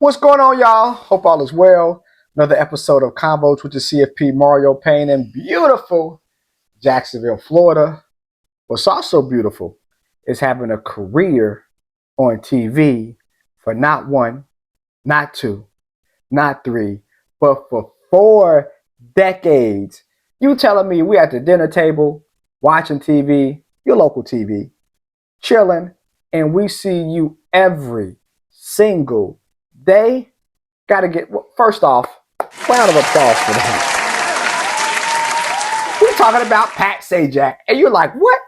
What's going on, y'all? Hope all is well. Another episode of Combos with the CFP Mario Payne in beautiful Jacksonville, Florida. What's also beautiful is having a career on TV for not one, not two, not three, but for 4 decades. You telling me we at the dinner table watching TV, your local TV, chilling, and we see you every single day? Got to get, well, first off, round of applause for that. We're talking about Pat Sajak, and you're like, what?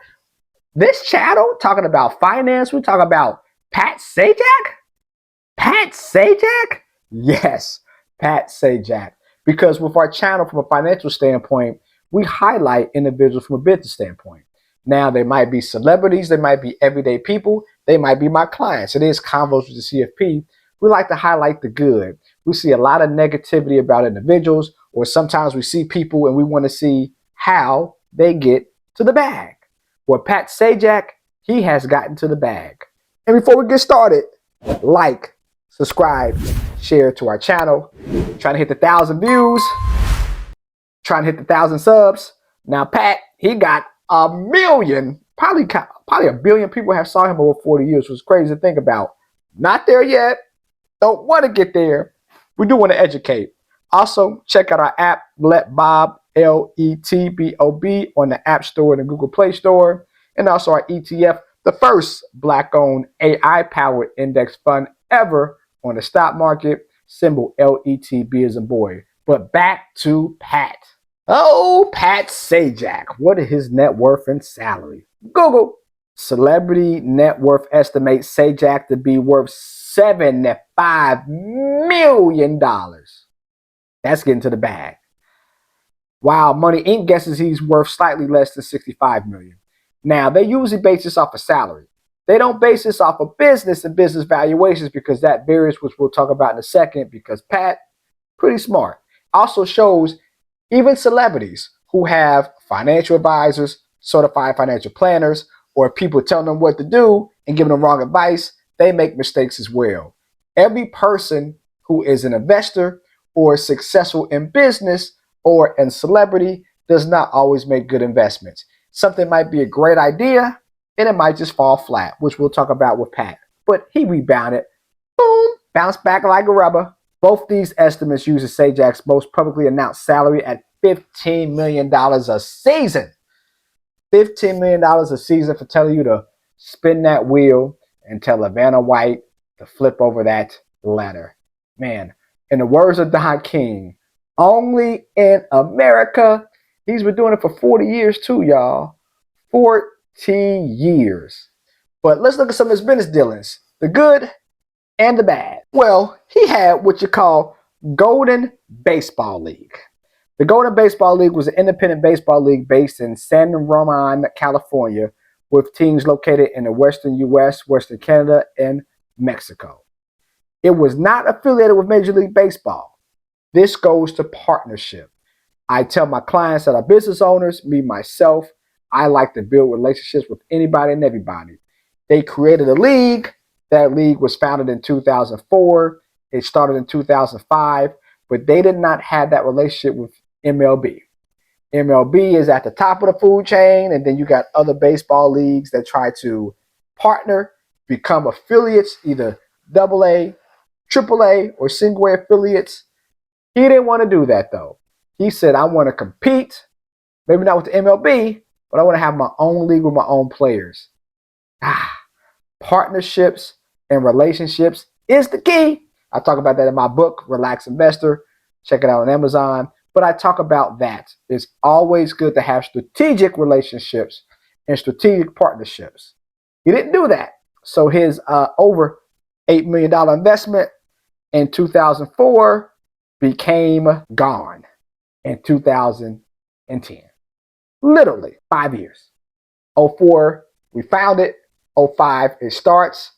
This channel talking about finance? We're talking about Pat Sajak? Pat Sajak? Yes, Pat Sajak. Because with our channel, from a financial standpoint, we highlight individuals from a business standpoint. Now, they might be celebrities, they might be everyday people, they might be my clients. It is Convos with the CFP. We like to highlight the good. We see a lot of negativity about individuals, or sometimes we see people and we want to see how they get to the bag. Well, Pat Sajak, he has gotten to the bag. And before we get started, like, subscribe, share to our channel. Trying to hit the 1,000 views, trying to hit the 1,000 subs. Now, Pat, he got a million, probably a billion people have saw him over 40 years, which is crazy to think about. Not there yet. Don't want to get there. We do want to educate. Also, check out our app, Let Bob, LETBOB, on the App Store and the Google Play Store. And also our ETF, the first Black-owned AI-powered index fund ever on the stock market, symbol LETB as in boy. But back to Pat. Oh, Pat Sajak. What is his net worth and salary? Google. Celebrity net worth estimates Sajak to be worth $75 million. That's getting to the bag. While Money Inc. guesses he's worth slightly less than $65 million. Now, they usually base this off of salary. They don't base this off of business and business valuations, because that varies, which we'll talk about in a second, because Pat, pretty smart. Also shows even celebrities who have financial advisors, certified financial planners, or people telling them what to do and giving them wrong advice, they make mistakes as well. Every person who is an investor or successful in business or in celebrity does not always make good investments. Something might be a great idea and it might just fall flat, which we'll talk about with Pat. But he rebounded, boom, bounced back like a rubber. Both these estimates use Sajak's most publicly announced salary at $15 million a season. $15 million a season for telling you to spin that wheel and tell Vanna White to flip over that letter. Man, in the words of Don King, only in America. He's been doing it for 40 years too, y'all. 40 years. But let's look at some of his business dealings. The good and the bad. Well, he had what you call Golden Baseball League. The Golden Baseball League was an independent baseball league based in San Ramon, California, with teams located in the Western U.S., Western Canada, and Mexico. It was not affiliated with Major League Baseball. This goes to partnership. I tell my clients that are business owners, me, myself, I like to build relationships with anybody and everybody. They created a league. That league was founded in 2004. It started in 2005, but they did not have that relationship with MLB. MLB is at the top of the food chain, and then you got other baseball leagues that try to partner, become affiliates, either AA, AAA, or single A affiliates. He didn't want to do that, though. He said, I want to compete, maybe not with the MLB, but I want to have my own league with my own players. Partnerships and relationships is the key. I talk about that in my book, Relax Investor. Check it out on Amazon. But I talk about that. It's always good to have strategic relationships and strategic partnerships. He didn't do that. So his over $8 million investment in 2004 became gone in 2010. Literally 5 years. 04, we found it. 05, it starts.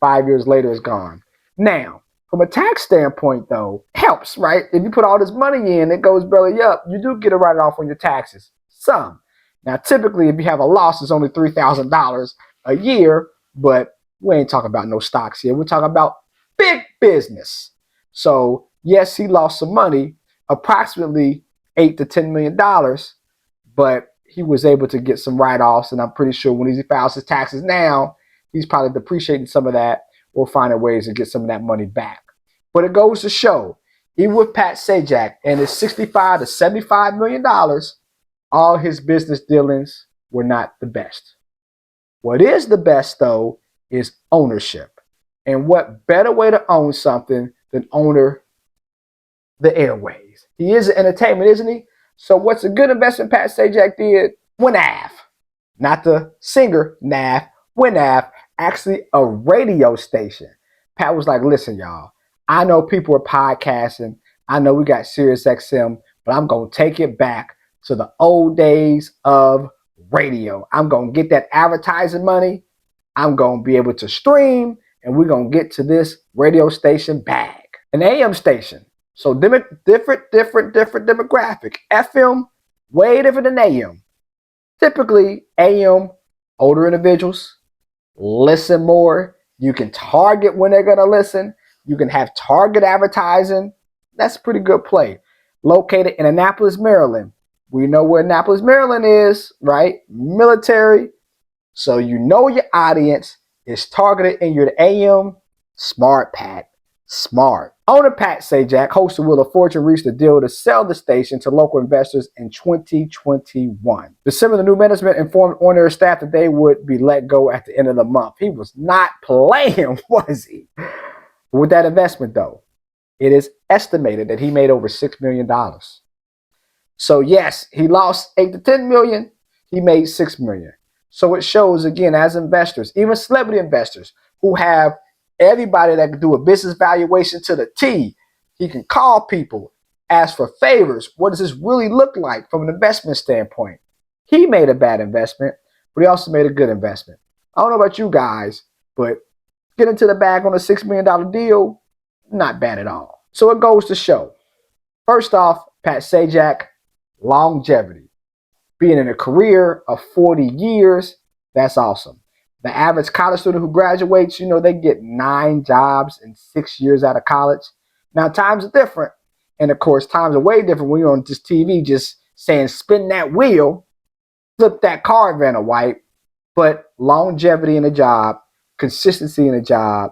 5 years later, it's gone. Now, from a tax standpoint, though, helps, right? If you put all this money in, it goes belly up. You do get a write-off on your taxes. Some. Now, typically, if you have a loss, it's only $3,000 a year, but we ain't talking about no stocks here. We're talking about big business. So yes, he lost some money, approximately $8 to $10 million, but he was able to get some write-offs, and I'm pretty sure when he files his taxes now, he's probably depreciating some of that or finding ways to get some of that money back. But it goes to show, even with Pat Sajak and his $65 to $75 million, all his business dealings were not the best. What is the best, though, is ownership. And what better way to own something than owner the airways? He is an entertainment, isn't he? So what's a good investment Pat Sajak did? WNAF. Not the singer, NAF. WNAF, actually a radio station. Pat was like, listen, y'all, I know people are podcasting. I know we got Sirius XM, but I'm going to take it back to the old days of radio. I'm going to get that advertising money. I'm going to be able to stream, and we're going to get to this radio station bag. An AM station. So different demographic. FM, way different than AM. Typically, AM, older individuals, listen more. You can target when they're going to listen. You can have target advertising. That's a pretty good play. Located in Annapolis, Maryland. We know where Annapolis, Maryland is, right? Military. So you know your audience is targeted and you're the AM. Smart, Pat. Smart. Owner Pat Sajak, host of Wheel of Fortune, reached a deal to sell the station to local investors in 2021. December, the new management informed owner staff that they would be let go at the end of the month. He was not playing, was he? With that investment, though, it is estimated that he made over $6 million. So yes, he lost $8 to $10 million. He made $6 million. So it shows, again, as investors, even celebrity investors who have everybody that can do a business valuation to the T. He can call people, ask for favors. What does this really look like from an investment standpoint? He made a bad investment, but he also made a good investment. I don't know about you guys, but getting to the bag on a $6 million deal, not bad at all. So it goes to show. First off, Pat Sajak, longevity. Being in a career of 40 years, that's awesome. The average college student who graduates, they get 9 jobs in 6 years out of college. Now, times are different. And of course, times are way different when you're on this TV just saying, spin that wheel, flip that card, Vanna White. But longevity in a job, consistency in a job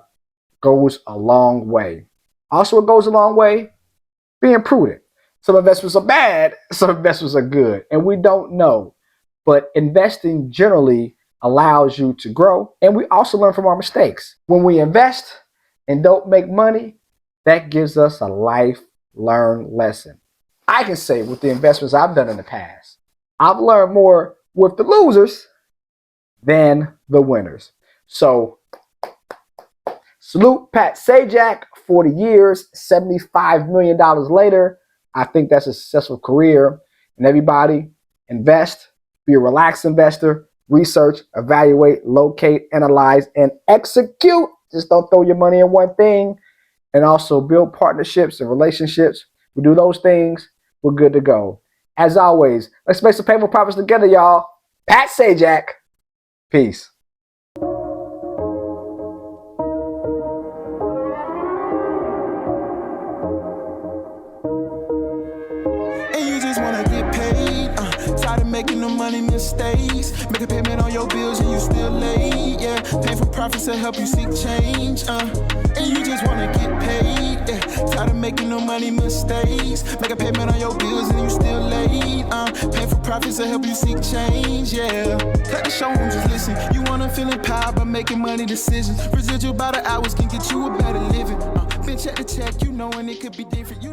goes a long way. Also, it goes a long way, being prudent. Some investments are bad, some investments are good, and we don't know. But investing generally allows you to grow, and we also learn from our mistakes. When we invest and don't make money, that gives us a life learned lesson. I can say with the investments I've done in the past, I've learned more with the losers than the winners. So salute Pat Sajak, 40 years, $75 million later. I think that's a successful career. And everybody, invest, be a relaxed investor, research, evaluate, locate, analyze, and execute. Just don't throw your money in one thing. And also build partnerships and relationships. We do those things, we're good to go. As always, let's make some painful profits together, y'all. Pat Sajak, peace. Making no money mistakes. Make a payment on your bills and you still late. Yeah, painful profits to help you seek change. And you just wanna get paid. Yeah, tired of making no money mistakes. Make a payment on your bills and you still late. Painful profits to help you seek change. Yeah, cut the show and just listen. You wanna feel empowered by making money decisions. Residual by the hours can get you a better living. Been check to check, and it could be different.